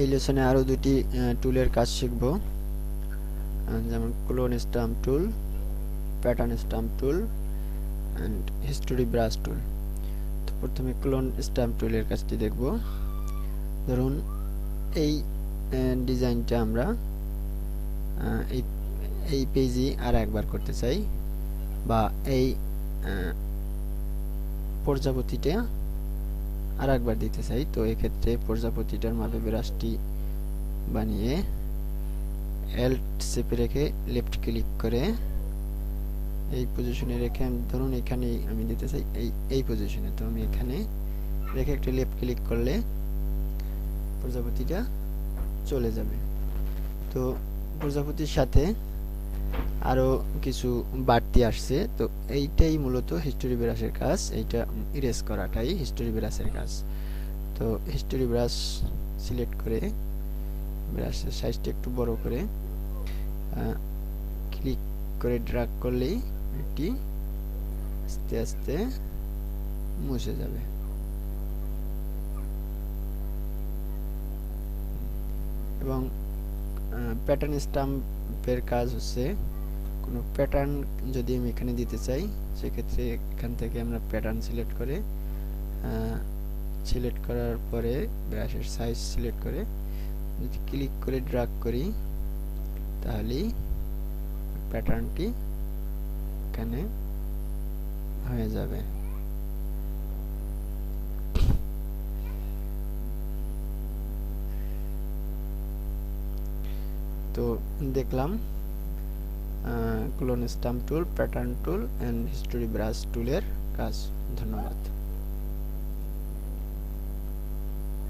এই লেসনে আরো দুটি টুলের কাজ শিখব, যেমন clone stamp tool, pattern stamp tool and history brush tool. তো প্রথমে ক্লোন স্ট্যাম্প টুলের কাজটি দেখব। ধরুন এই ডিজাইনটা আমরা এই এই পেজে আর একবার করতে চাই, বা এই প্রজাপতিটা আর একবার দিতে চাই। তো এক্ষেত্রে প্রজাপতিটার মাপে ব্রাশটি বানিয়ে এল্ট চেপে রেখে লেফট ক্লিক করে এই পজিশনে রেখে, ধরুন এখানে আমি দিতে চাই এই পজিশনে, তো আমি এখানে রেখে একটা লেফট ক্লিক করলে প্রজাপতিটা চলে যাবে। তো প্রজাপতির সাথে আরো কিছু বাড়তি আসছে, তো এইটাই মূলত হিস্টোরি ব্রাশের কাজ। এইটা ইরেজ করাটাই হিস্টোরি ব্রাশের কাজ। তো হিস্টোরি ব্রাশ সিলেক্ট করে ব্রাশের সাইজটা একটু বড় করে ক্লিক করে ড্র্যাগ করলেই এটি আস্তে আস্তে মুছে যাবে। এবং প্যাটার্ন স্ট্যাম্পের কাজ হচ্ছে, কোনো প্যাটার্ন যদি আমি এখানে দিতে চাই, সেক্ষেত্রে এখান থেকে আমরা প্যাটার্ন সিলেক্ট করার পরে ব্রাশের সাইজ সিলেক্ট করে যদি ক্লিক করে ড্র্যাগ করি, তাহলেই প্যাটার্নটি এখানে হয়ে যাবে। তো দেখলাম clone stamp tool, pattern tool and history brush টুলের কাজ। ধন্যবাদ।